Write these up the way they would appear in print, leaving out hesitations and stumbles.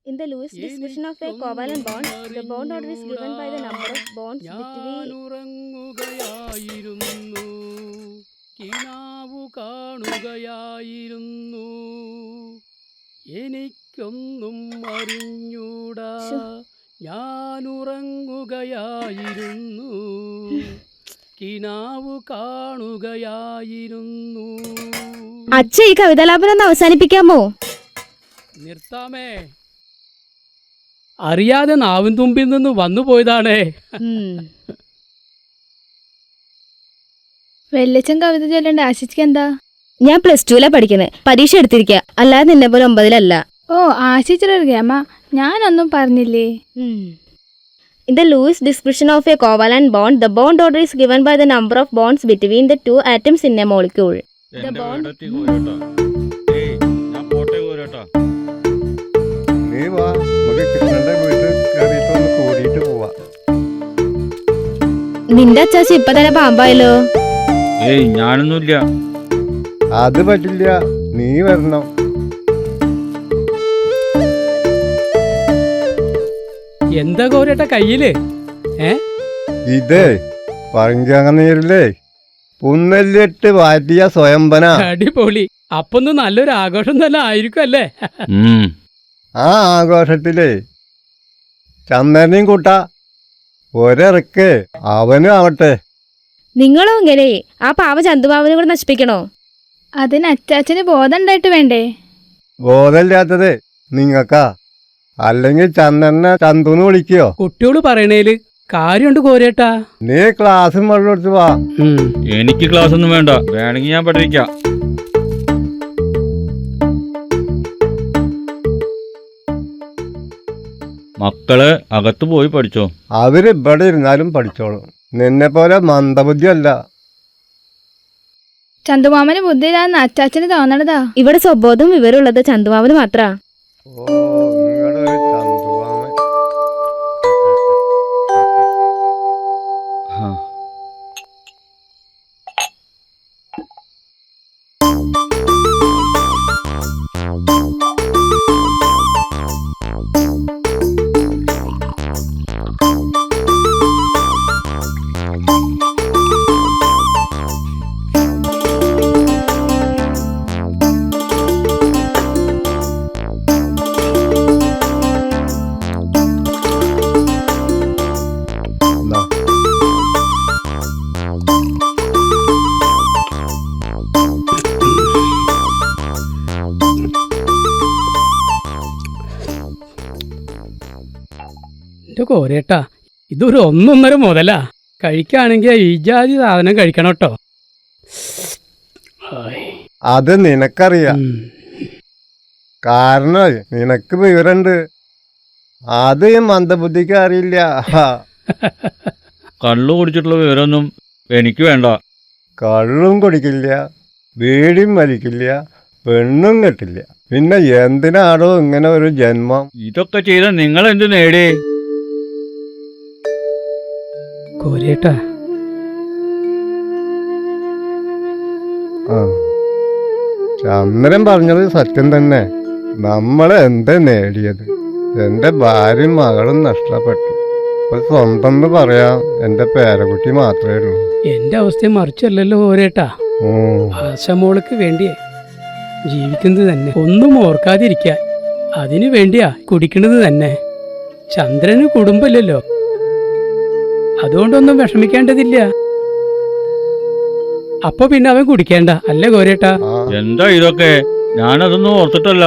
In the Lewis description of a covalent bond, the bond order is given by the number of bonds between. ഞാനുറങ്ങുകയായിരുന്നു, കിനാവു കാണുകയായിരുന്നു, എനിക്കൊന്നും അറിഞ്ഞൂടാ, ഞാനുറങ്ങുകയായിരുന്നു, കിനാവു കാണുകയായിരുന്നു. അച്ഛ ഈ കവിതാലാപനം ഒന്ന് അവസാനിപ്പിക്കാമോ? നിർത്താമേ, അറിയാതെ നാവിൻ തുമ്പിൽ നിന്ന് വന്നു പോയതാണേ. വെല്ലച്ചൻ കവിത ചൊല്ലേണ്ട ആശിച്ചിക്ക് എന്താ? ഞാൻ +2 പഠിക്കുന്നത്, പരീക്ഷ എടുത്തിരിക്കുക, അല്ലാതെ നിന്നെ പോലെ 9 ഓ ആശിച്ചൊരുകയമ്മ, ഞാനൊന്നും പറഞ്ഞില്ലേ. In the Lewis description of a covalent bond, the bond order is given by the number of bonds between the two atoms in a molecule. The bond. നിന്റെ അച്ചാച്ചി ഇപ്പൊ തന്നെ പാമ്പായല്ലോ. ഞാനൊന്നുമില്ല. അത് പറ്റില്ല, നീ വരണം. എന്താ കോരേട്ട കയ്യില്? ഇതേ പറങ്കനീരില്ലേ, പുന്നല്ലിട്ട് വാറ്റിയ സ്വയംഭന. അടിപൊളി. അപ്പൊന്ന് നല്ലൊരു ആഘോഷം തന്നെ ആയിരിക്കും അല്ലേ? ആ ആഘോഷത്തിലേ ചന്ദനെയും കൂട്ട ഒരിറക്ക് അവനും ആവട്ടെ. നിങ്ങളും ഇങ്ങനെ ആ പാവ ചന്തുമാവനും കൂടെ നശിപ്പിക്കണോ? അതിന് അച്ചാച്ചന് ബോധം ഉണ്ടായിട്ട് വേണ്ടേ? ബോധമില്ലാത്തത് നിങ്ങക്കാ, അല്ലെങ്കിൽ ചന്ദനെ ചന്തുന്ന് വിളിക്കോ? കുട്ടിയോട് പറയണേല് കാര്യമുണ്ട് കോരേട്ടാ. നീ ക്ലാസ്സും വെള്ളം എടുത്ത് വാ. എനിക്ക് ക്ലാസ് ഒന്നും വേണ്ട, വേണമെങ്കിൽ ഞാൻ പഠിക്കാം. മക്കള് അകത്ത് പോയി പഠിച്ചോ. അവരിവിടെ ഇരുന്നാലും പഠിച്ചോളും. നിന്നെ പോലെ മന്ദബുദ്ധി അല്ല. ചന്തുമാമന് ബുദ്ധിയില്ലാന്ന് അച്ചാച്ചന് തോന്നണതാ. ഇവിടെ സ്വബോധവും വിവരമുള്ളത് ചന്തുമാവന് മാത്രാ. എന്റെ കോരേട്ടാ, ഇതൊരു 1.5 മുതലാ. കഴിക്കുകയാണെങ്കിൽ ഈ ജാതി സാധനം കഴിക്കണം കേട്ടോ. അത് നിനക്കറിയാം, കാരണം നിനക്ക് വിവരണ്ട്. അത് മന്ദബുദ്ധിക്ക് അറിയില്ല. കള്ളു കുടിച്ചിട്ടുള്ള വിവരമൊന്നും എനിക്ക് വേണ്ട. കള്ളും കുടിക്കില്ല, വീടിയും വലിക്കില്ല, പെണ്ണും കെട്ടില്ല. പിന്നെ എന്തിനാണോ ഇങ്ങനെ ഒരു ജന്മം? ഇതൊക്കെ ചെയ്ത നിങ്ങൾ എന്ത് നേടി? കോരേട്ടാ, ചന്ദ്രൻ പറഞ്ഞത് സത്യം തന്നെ. നമ്മളെ എന്താ നേടിയത്? എന്റെ ഭാര്യയും മകളും നഷ്ടപ്പെട്ടു. ഇപ്പൊ സ്വന്തം പറയാൻ എന്റെ പേരക്കുട്ടി മാത്രമേ ഉള്ളൂ. എന്റെ അവസ്ഥ മറിച്ചല്ലോ കോരേട്ടാ. ആശമോൾക്ക് വേണ്ടിയേ ജീവിക്കുന്നത് തന്നെ, ഒന്നും ഓർക്കാതിരിക്കാൻ. അതിനു വേണ്ടിയാ കുടിക്കുന്നത് തന്നെ. ചന്ദ്രന് കുടുംബമില്ലല്ലോ, അതുകൊണ്ടൊന്നും വിഷമിക്കേണ്ടതില്ല. അപ്പൊ പിന്നെ അവൻ കുടിക്കേണ്ട അല്ലേ കോരേട്ടാ? എന്താ ഇതൊക്കെ? ഞാനതൊന്നും ഓർത്തിട്ടല്ല.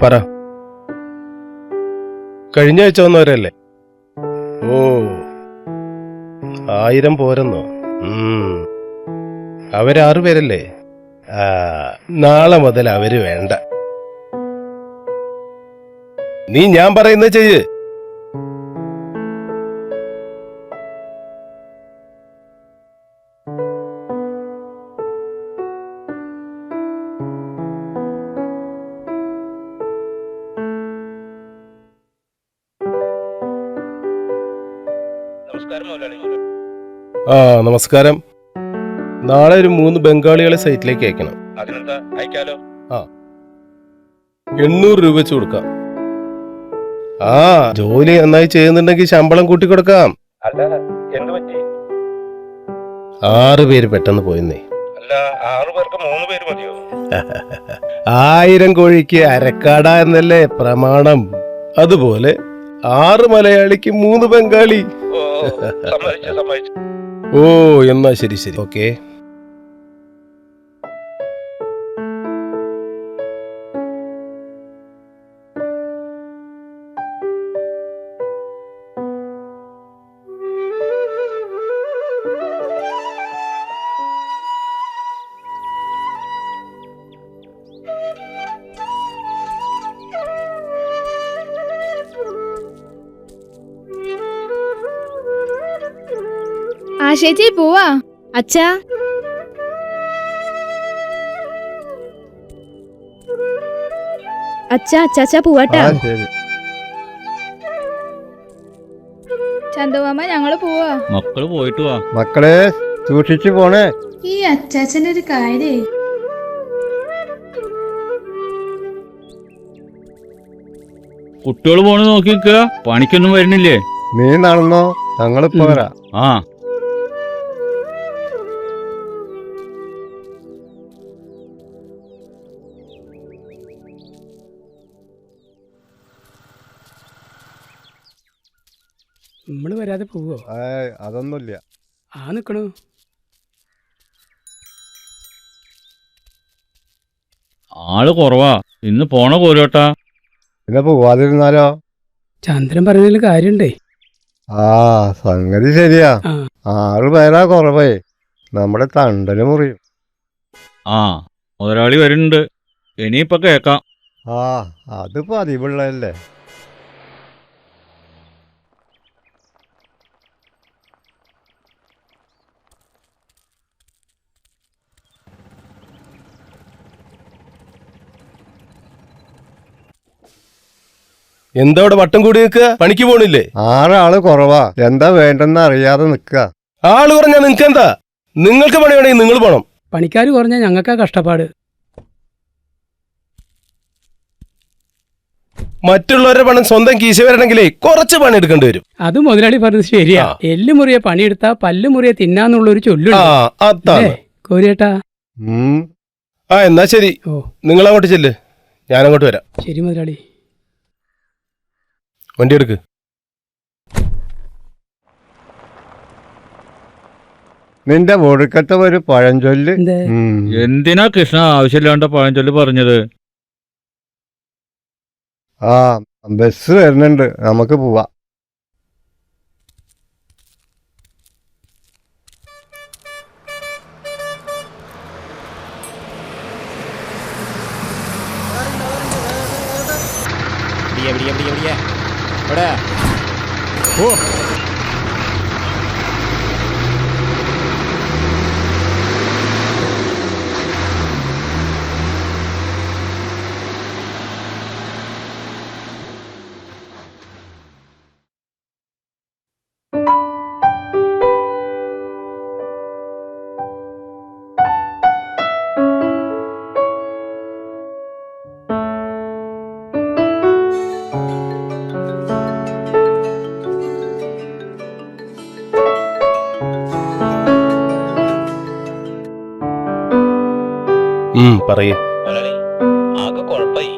പറ. കഴിഞ്ഞ ആഴ്ച വന്നവരല്ലേ? ഓ, 1000 പോരെന്നോ? അവര് 6 പേരല്ലേ? നാളെ മുതൽ അവര് വേണ്ട. നീ ഞാൻ പറയുന്നത് ചെയ്യ്. ആ നമസ്കാരം. നാളെ ഒരു 3 ബംഗാളികളെ സൈറ്റിലേക്ക് അയക്കണം. അതിനെന്താ അയക്കാലോ? 800 രൂപ വെച്ച് കൊടുക്കാം. ആ ജോലി നന്നായി ചെയ്യുന്നുണ്ടെങ്കിൽ ശമ്പളം കൂട്ടി കൊടുക്കാം. അല്ല എന്ത് പറ്റി? 6 പേര് പെട്ടെന്ന് പോയെന്നേ. അല്ല 6 പേർക്ക് 3 പേര് മതിയോ? 1000 കോഴിക്ക് അരക്കാട എന്നല്ലേ പ്രമാണം. അതുപോലെ 6 മലയാളിക്ക് 3 ബംഗാളി. സമ്മതിച്ചു. ഓ എന്നാ ശരി ശരി ഓക്കെ. ആശേച്ചി പോവാ. അച്ഛാ, അച്ഛാ പോവാട്ടാ. ആ ശരി. ചന്തുമാമ ഞങ്ങള് പോവാ. മക്കള് പോയിട്ട് വാ. മക്കളെ സൂക്ഷിച്ചു പോണേ. ഈ അച്ചാച്ചന്റെ ഒരു കാര്യേ. കുട്ടികൾ പോണ നോക്കി നിൽക്കുക. പണിക്കൊന്നും വരുന്നില്ലേ? നീ നടന്നോ, ഞങ്ങളിപ്പോ വരാം. ആ നമ്മള് വരാതെ പോവോ? അതൊന്നുമില്ല. നിക്കണു. ആള് കുറവാ. ഇന്ന് പോണ കോരോട്ടാ. പിന്നെ പോവാതിരുന്നാലോ? ചന്ദ്രൻ പറഞ്ഞതിൽ കാര്യണ്ടേ. ആ സംഗതി ശരിയാ. 6 പേരാ കുറവേ. നമ്മുടെ തണ്ടല് മുറിയും. ആ മുതലാളി വരുന്നുണ്ട്. ഇനിയിപ്പൊ കേക്കാം. ആ അത് പതിവുള്ളതല്ലേ. എന്താ അവിടെ വട്ടം കൂടി നിൽക്കുക? പണിക്ക് പോണില്ലേ? 6 ആള് കുറവാ. എന്താ വേണ്ടെന്ന് അറിയാതെ നിക്ക. ആള് പറഞ്ഞാ നിങ്ങക്ക് എന്താ? നിങ്ങൾക്ക് പണി വേണമെങ്കിൽ നിങ്ങൾ പോണം. പണിക്കാർ കുറഞ്ഞാൽ ഞങ്ങൾക്കാ കഷ്ടപ്പാട്. മറ്റുള്ളവരുടെ പണം സ്വന്തം കീശ വരണമെങ്കിലേ കുറച്ച് പണി എടുക്കേണ്ടി വരും. അത് മുതലാളി പറഞ്ഞത് ശരിയാ. എല്ല് മുറിയെ പണിയെടുത്താ പല്ല് മുറിയെ തിന്നാന്നുള്ളൊരു ചൊല്ലുണ്ട്. അതാണ് കോരിയേട്ടാ. എന്നാ ശരി. ഓ നിങ്ങൾ അങ്ങോട്ട് ചെല്ല്, ഞാനങ്ങോട്ട് വരാം. ശരി മുതലാളി. വണ്ടി എടുക്ക്. നിന്റെ ഒടുക്കത്തെ ഒരു പഴഞ്ചൊല്ല്. എന്തിനാ കൃഷ്ണ ആവശ്യമില്ലാണ്ട പഴഞ്ചൊല്ല് പറഞ്ഞത്? ആ ബസ് വരുന്നുണ്ട്, നമുക്ക് പോവാ. പറയേ. ആകെ കുഴപ്പായി.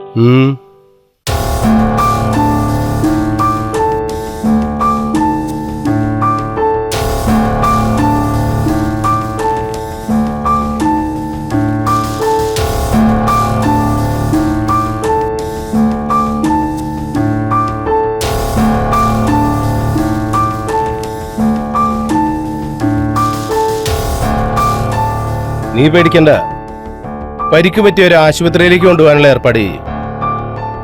നീ പേടിക്കണ്ട. പരിക്ക് പറ്റിയ ഒരു ആശുപത്രിയിലേക്ക് കൊണ്ടുപോകാനുള്ള ഏർപ്പാട് ചെയ്യും.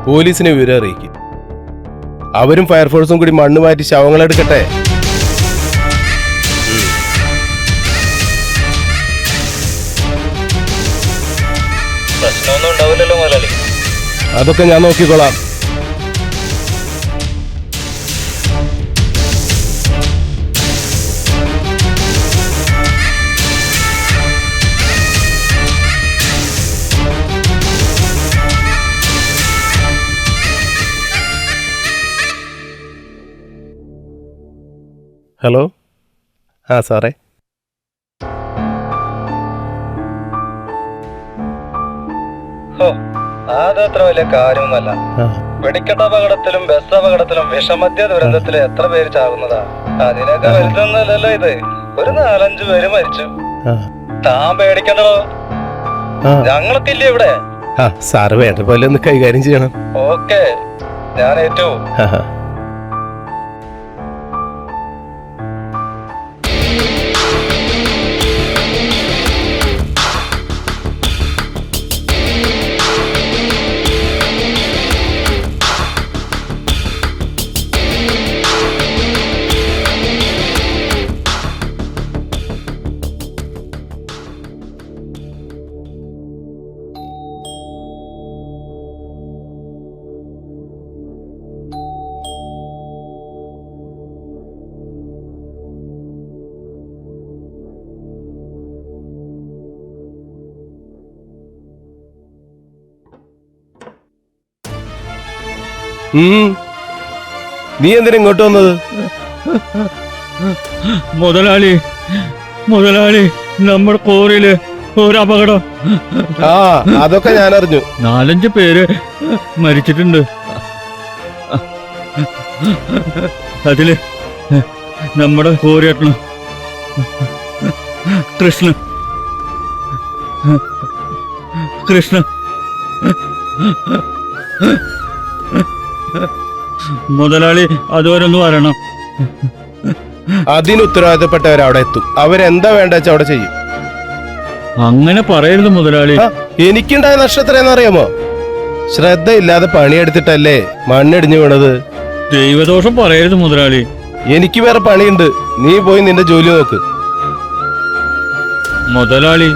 പോലീസിനെ വിവരം അറിയിക്കും. അവരും ഫയർഫോഴ്സും കൂടി മണ്ണ് മാറ്റി ശവങ്ങളെടുക്കട്ടെ. പ്രശ്നമൊന്നും ഉണ്ടാവില്ലല്ലോ മുതലാളി. അതൊക്കെ ഞാൻ നോക്കിക്കോളാം. ഹലോ, ആ സാറേ. അതത്ര വലിയ കാര്യമൊന്നല്ല. വെടിക്കെട്ട് അപകടത്തിലും ബസ് അപകടത്തിലും വിഷമദ്യ ദുരന്തത്തിലും എത്ര പേര് ചാവുന്നതാ. അതിനൊക്കെ വലുതൊന്നല്ലല്ലോ ഇത്. ഒരു 4-5 പേര് മരിച്ചു. താൻ പേടിക്കണ്ടോ, ഞങ്ങളൊക്കെ ഇല്ലേ ഇവിടെ. സാറ് വേണ്ട പോലെ ഒന്ന് കൈകാര്യം ചെയ്യണം. ഓക്കെ, ഞാൻ ഏറ്റു. നീ എന്തിനാ ഇങ്ങോട്ട് വന്നത്? മുതലാളി നമ്മുടെ കോറിയില് ഒരു അപകടം. അതൊക്കെ ഞാൻ അറിഞ്ഞു. 4-5 പേര് മരിച്ചിട്ടുണ്ട്. അതില് നമ്മുടെ കോറിയേട്ടന് കൃഷ്ണ മുതലാളി അതുവരെ ഒന്ന് വരണം. അതിന് ഉത്തരവാദിത്തപ്പെട്ടവർ അവിടെ എത്തും. അവരെന്താ വേണ്ട വെച്ചാ അവിടെ ചെയ്യും. അങ്ങനെ പറയരുത് മുതലാളി. എനിക്കുണ്ടായ നഷ്ടത്രയെന്ന് അറിയാമോ? ശ്രദ്ധയില്ലാതെ പണിയെടുത്തിട്ടല്ലേ മണ്ണിടിഞ്ഞു വീണത്. ദൈവദോഷം പറയരുത് മുതലാളി. എനിക്ക് വേറെ പണിയുണ്ട്. നീ പോയി നിന്റെ ജോലി നോക്ക്. മുതലാളി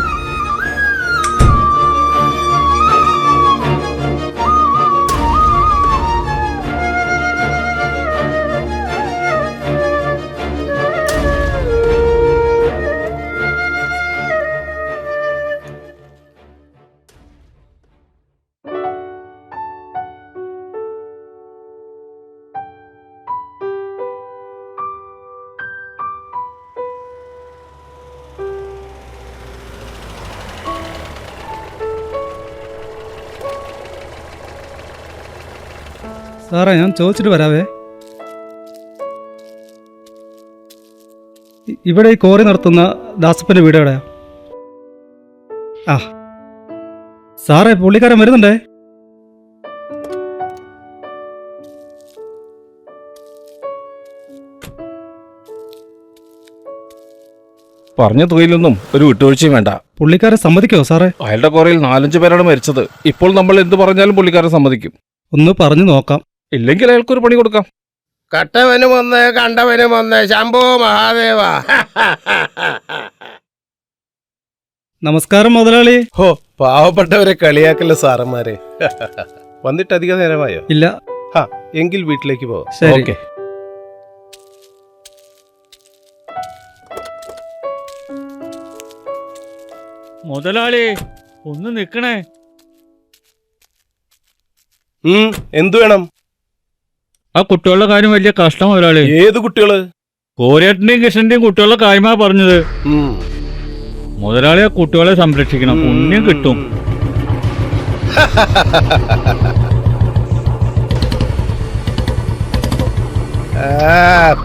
സാറേ, ഞാൻ ചോദിച്ചിട്ട് വരാവേ. ഇവിടെ ഈ കോറി നടത്തുന്ന ദാസപ്പൻ്റെ വീട് എവിടെയാ? സാറേ, പുള്ളിക്കാരൻ വരുന്നുണ്ടേ. പറഞ്ഞ തൊഴിലൊന്നും ഒരു വിട്ടുവീഴ്ചയും വേണ്ട. പുള്ളിക്കാരൻ സമ്മതിക്കോ സാറേ? അയാളുടെ കോറയിൽ 4-5 പേരാണ് മരിച്ചത്. ഇപ്പോൾ നമ്മൾ എന്ത് പറഞ്ഞാലും പുള്ളിക്കാരൻ സമ്മതിക്കും. ഒന്ന് പറഞ്ഞു നോക്കാം. ഇല്ലെങ്കിൽ അയാൾക്കൊരു പണി കൊടുക്കാം. കട്ടവനും ഒന്ന് കണ്ടവനും ഒന്ന്. ശംഭോ മഹാദേവ. നമസ്കാരം മുതലാളി. ഹോ, പാവപ്പെട്ടവരെ കളിയാക്കല്ല സാറന്മാരെ. വന്നിട്ട് അധിക നേരമായോ? ഇല്ല. എങ്കിൽ വീട്ടിലേക്ക് പോവാം. ശരി. ഓക്കെ. മുതലാളി ഒന്ന് നിക്കണേ. എന്തു വേണം? ആ കുട്ടികളുടെ കാര്യം വലിയ കഷ്ടം മുതലാളി. ഏത് കുട്ടികള്? കോരേട്ടന്റെയും കൃഷ്ണന്റെയും കുട്ടികളുടെ കാര്യമാ പറഞ്ഞത്. മുതലാളി ആ കുട്ടികളെ സംരക്ഷിക്കണം, പുണ്യം കിട്ടും.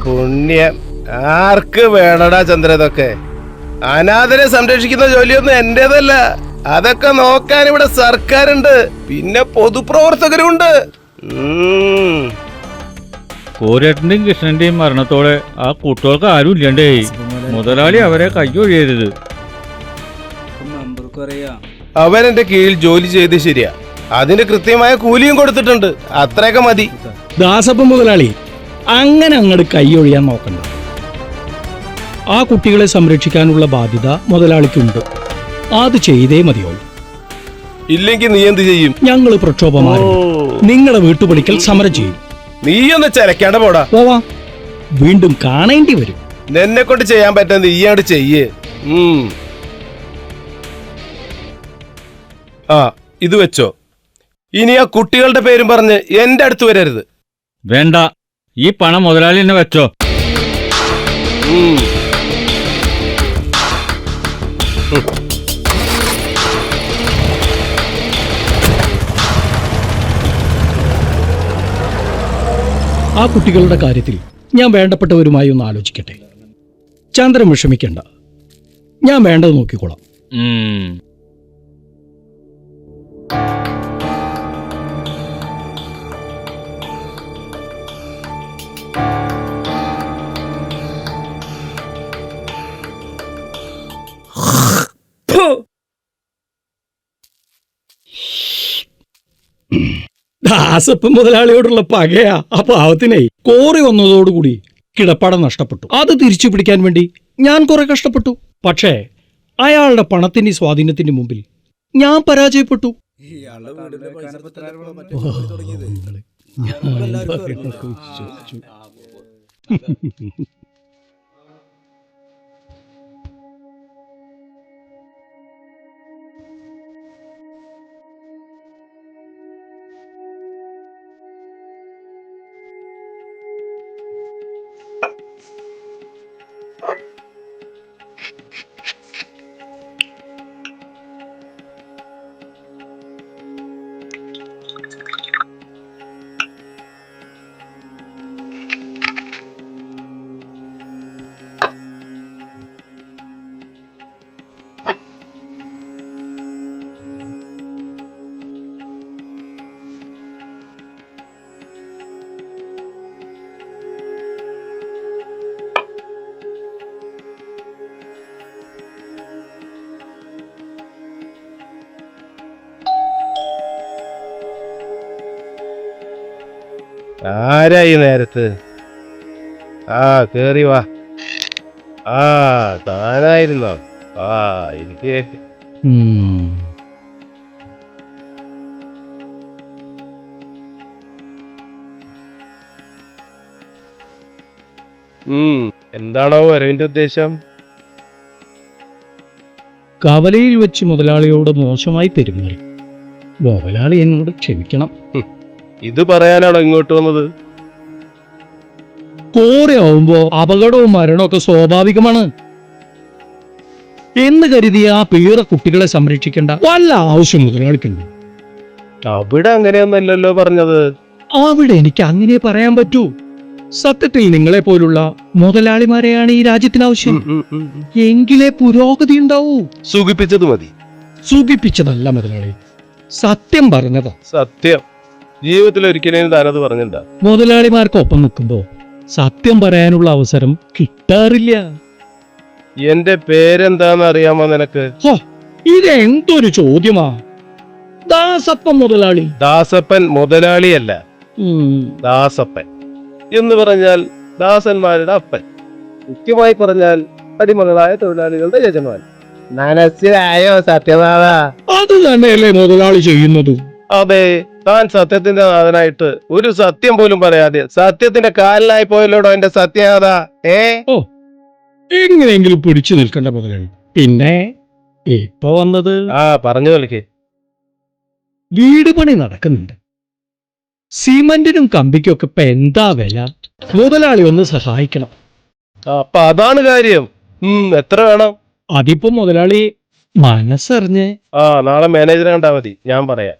പുണ്യം ആർക്ക് വേണടാ ചന്ദ്ര? ഇതൊക്കെ അനാഥരെ സംരക്ഷിക്കുന്ന ജോലിയൊന്നും എന്റേതല്ല. അതൊക്കെ നോക്കാൻ ഇവിടെ സർക്കാരുണ്ട്, പിന്നെ പൊതുപ്രവർത്തകരുണ്ട്. കോരേട്ടന്റെയും കൃഷ്ണന്റെയും മരണത്തോടെ ആ കുട്ടികൾക്ക് ആരും ഇല്ലണ്ടേ. മുതലാളി അവരെ കയ്യൊഴിയരുത്. അവൻ എന്റെ കീഴിൽ ജോലി ചെയ്ത് ശരിയാ. അതിന് കൃത്യമായ കൂലിയും കൊടുത്തിട്ടുണ്ട്. അത്രയൊക്കെ മതി. ദാസപ്പൻ മുതലാളി അങ്ങനെ അങ്ങോട്ട് കൈയൊഴിയാൻ നോക്കണ്ട. ആ കുട്ടികളെ സംരക്ഷിക്കാനുള്ള ബാധ്യത മുതലാളിക്കുണ്ട്. അത് ചെയ്തേ മതിയാവും. ഇല്ലെങ്കിൽ നീ എന്ത് ചെയ്യും? ഞങ്ങൾ പ്രക്ഷോഭമാരും നിങ്ങളുടെ വീട്ടുപടിക്കൽ സമരം ചെയ്യും. നീ ഒന്ന് ചിലക്കാണ്ട പോടാ. പോവാ, വീണ്ടും കാണേണ്ടി വരും. നിന്നെ കൊണ്ട് ചെയ്യാൻ പറ്റുന്നത് നീയാണ്ട് ചെയ്യേ. ആ ഇത് വെച്ചോ. ഇനി ആ കുട്ടികളുടെ പേരും പറഞ്ഞ് എന്റെ അടുത്ത് വരരുത്. വേണ്ട, ഈ പണം മുതലാളി തന്നെ വെച്ചോ. ആ കുട്ടികളുടെ കാര്യത്തിൽ ഞാൻ വേണ്ടപ്പെട്ടവരുമായി ഒന്ന് ആലോചിക്കട്ടെ. ചന്ദ്രൻ വിഷമിക്കണ്ട, ഞാൻ വേണ്ടത് നോക്കിക്കോളാം. ദാസപ്പൻ മുതലാളിയോടുള്ള പകയാ ആ പാവത്തിനെ. കോറി വന്നതോടുകൂടി കിടപ്പാടം നഷ്ടപ്പെട്ടു. അത് തിരിച്ചു പിടിക്കാൻ വേണ്ടി ഞാൻ കുറെ കഷ്ടപ്പെട്ടു. പക്ഷേ അയാളുടെ പണത്തിന്റെ സ്വാധീനത്തിന്റെ മുമ്പിൽ ഞാൻ പരാജയപ്പെട്ടു. ആരായി നേരത്ത്? ആ കേറി വാ. ആ താനായിരുന്നോ? ആ എനിക്ക് എന്താണോ വരവിന്റെ ഉദ്ദേശം? കവലയിൽ വെച്ച് മുതലാളിയോട് മോശമായി പെരുമാറി. മുതലാളി എന്നോട് ക്ഷമിക്കണം. ഇത് പറയാനാണോ ഇങ്ങോട്ട് വന്നത്? കോറിയാവുമ്പോ അപകടവും മരണവും ഒക്കെ സ്വാഭാവികമാണ് എന്ന് കരുതി ആ പീറ കുട്ടികളെ സംരക്ഷിക്കേണ്ട വല്ല ആവശ്യം മുതലാളിക്കുണ്ട്? അവിടെ അങ്ങനെയൊന്നല്ലല്ലോ പറഞ്ഞത്. അവിടെ എനിക്ക് അങ്ങനെ പറയാൻ പറ്റൂ. സത്യത്തിൽ നിങ്ങളെ പോലുള്ള മുതലാളിമാരെയാണ് ഈ രാജ്യത്തിന് ആവശ്യം. എങ്കിലേ പുരോഗതി ഉണ്ടാവൂ. സുഖിപ്പിച്ചത് മതി. സുഖിപ്പിച്ചതല്ല മുതലാളി, സത്യം പറഞ്ഞതാ. സത്യം ജീവിതത്തിൽ ഒരിക്കലും താനത് പറഞ്ഞില്ല. മുതലാളിമാർക്കൊപ്പം നിൽക്കുമ്പോ സത്യം പറയാനുള്ള അവസരം കിട്ടാറില്ല. എന്റെ പേരെന്താന്ന് അറിയാമോ നിനക്ക്? ഇതെന്തൊരു ചോദ്യമാ. ദാസപ്പൻ മുതലാളി. ദാസപ്പൻ മുതലാളിയല്ല, ദാസപ്പൻ എന്ന് പറഞ്ഞാൽ ദാസന്മാരുടെ അപ്പൻ. മുഖ്യമായി പറഞ്ഞാൽ അടിമകളായ തൊഴിലാളികളുടെ യജമാൻ. മനസ്സിലായോ സത്യനാഥ? അത് തന്നെയല്ലേ മുതലാളി ചെയ്യുന്നത്? അതെ, താൻ സത്യത്തിന്റെ നാഥനായിട്ട് ഒരു സത്യം പോലും പറയാതെ സത്യത്തിന്റെ കാലിനായി പോയല്ലോടോ എന്റെ സത്യനാഥ. ഓ, എങ്ങനെയെങ്കിലും പിടിച്ചു നിൽക്കേണ്ട മുതലാളി. പിന്നെ ഇപ്പൊ വന്നത് പറഞ്ഞു നിൽക്കേ. വീട് പണി നടക്കുന്നുണ്ട്. സിമന്റിനും കമ്പിക്കും ഒക്കെ ഇപ്പൊ എന്താ വില? മുതലാളി ഒന്ന് സഹായിക്കണം. അപ്പൊ അതാണ് കാര്യം. എത്ര വേണം? അതിപ്പോ മുതലാളി മനസ്സറിഞ്ഞ്. നാളെ മാനേജറെ കണ്ടാ മതി, ഞാൻ പറയാം.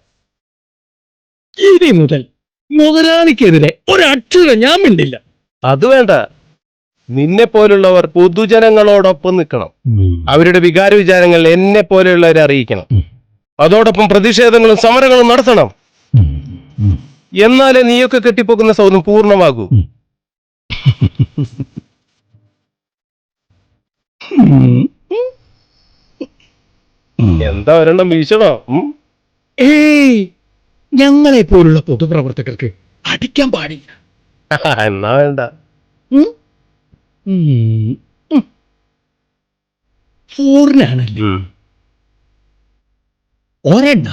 ഇനി മുതൽ മുതലാളിക്കെതിരെ ഒരക്ഷരം ഞാൻ മിണ്ടില്ല. അത് വേണ്ട. നിന്നെ പോലുള്ളവർ പൊതുജനങ്ങളോടൊപ്പം നിൽക്കണം. അവരുടെ വികാര വിചാരങ്ങൾ എന്നെ പോലെയുള്ളവരെ അറിയിക്കണം. അതോടൊപ്പം പ്രതിഷേധങ്ങളും സമരങ്ങളും നടത്തണം. എന്നാലേ നീയൊക്കെ കെട്ടിപ്പോക്കുന്ന സൗധം പൂർണ്ണമാകൂ. എന്താ ഒരെണ്ണം വീശണോ? ഏയ്, ഞങ്ങളെ പോലുള്ള പൊതുപ്രവർത്തകർക്ക് അടിക്കാൻ പാടില്ല. എന്നാ വേണ്ട. പൂർണ്ണാണല്ലേ ഒരെണ്ണ.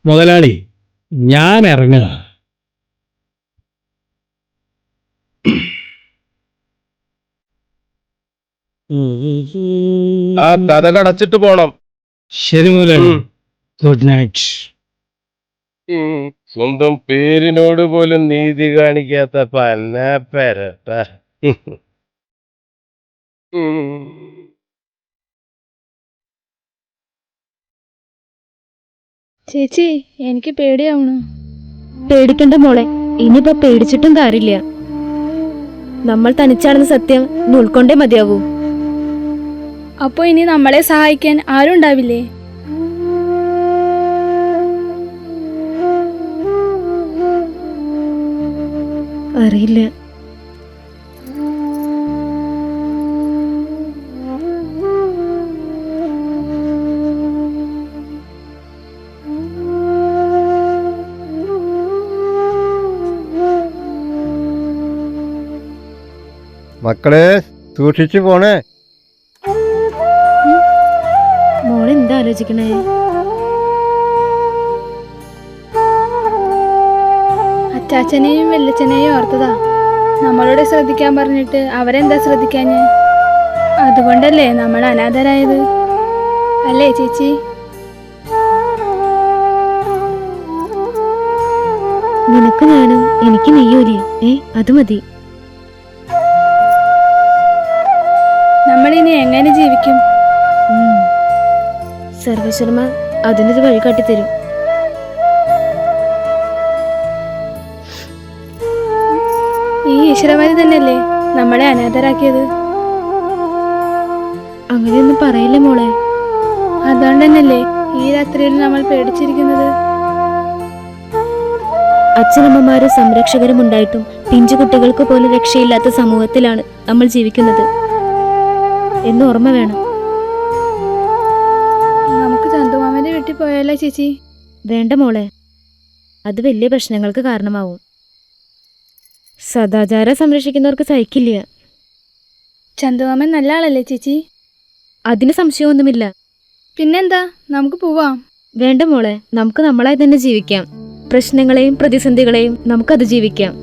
മുതലാളി, ഞാൻ ഇറങ്ങുക. ആ കഥ കടച്ചിട്ട് പോണം. ശരി മുതലാളി, ഗുഡ് നൈറ്റ്. സ്വന്തം പേരിനോട് പോലും നീതി കാണിക്കാത്ത പന്ന പെരട്ട. ചേച്ചി എനിക്ക് പേടിയാവണു. പേടിക്കണ്ട മോളെ, ഇനിയിപ്പോ പേടിച്ചിട്ടും കാര്യമില്ല. നമ്മൾ തനിച്ചാണെന്ന സത്യം ഇനി ഉൾക്കൊണ്ടേ മതിയാവൂ. അപ്പൊ ഇനി നമ്മളെ സഹായിക്കാൻ ആരും ഉണ്ടാവില്ലേ? അറിയില്ല. മക്കളെ സൂക്ഷിച്ചു പോണേ. മോളെന്താ ആലോചിക്കണേ? അച്ചാച്ചനെയും വല്യച്ഛനെയും ഓർത്തതാ. നമ്മളോട് ശ്രദ്ധിക്കാൻ പറഞ്ഞിട്ട് അവരെന്താ ശ്രദ്ധിക്കാഞ്ഞ്? അതുകൊണ്ടല്ലേ നമ്മൾ അനാഥരായത്, അല്ലേ ചേച്ചി? നിനക്ക് ഞാനും എനിക്ക് നീയൂലേ? അത് മതി. നമ്മളിനി എങ്ങനെ ജീവിക്കും? സർവേശ്വരന്മാർ അതിനൊരു വഴി കാട്ടിത്തരും. ഈ ഈശ്വരന്മാര് തന്നെയല്ലേ നമ്മളെ അനാഥരാക്കിയത്? അങ്ങനെയൊന്നും പറയില്ല മോളെ. അതുകൊണ്ട് തന്നെയല്ലേ ഈ രാത്രിയിൽ നമ്മൾ പേടിച്ചിരിക്കുന്നത്? അച്ഛനമ്മമാരും സംരക്ഷകരും ഉണ്ടായിട്ടും പിഞ്ചു കുട്ടികൾക്ക് പോലും രക്ഷയില്ലാത്ത സമൂഹത്തിലാണ് നമ്മൾ ജീവിക്കുന്നത് എന്ന് ഓർമ്മ വേണം. നമുക്ക് ചന്തുമാമന്റെ വീട്ടിൽ പോയാലോ ചേച്ചി? വേണ്ട മോളെ, അത് വലിയ പ്രശ്നങ്ങൾക്ക് കാരണമാവും. സദാചാരം സംരക്ഷിക്കുന്നവർക്ക് സഹിക്കില്ല. ചന്തുമാമൻ നല്ല ആളല്ലേ ചേച്ചി? അതിന് സംശയമൊന്നുമില്ല. പിന്നെന്താ, നമുക്ക് പോവാം. വേണ്ട മോളെ, നമുക്ക് നമ്മളായി തന്നെ ജീവിക്കാം. പ്രശ്നങ്ങളെയും പ്രതിസന്ധികളെയും നമുക്ക് അതിജീവിക്കാം.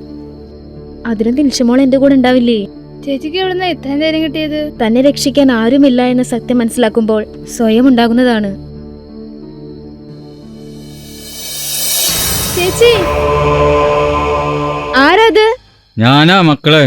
അതിന് ദിൽഷമോൾ എന്റെ കൂടെ ഉണ്ടാവില്ലേ? ചേച്ചിക്ക് എവിടുന്ന ഇത്രയും ധൈര്യം കിട്ടിയത്? തന്നെ രക്ഷിക്കാൻ ആരുമില്ല എന്ന സത്യം മനസ്സിലാക്കുമ്പോൾ സ്വയം ഉണ്ടാകുന്നതാണ്. ചേച്ചി, ആരാത്? ഞാനാ മക്കളെ.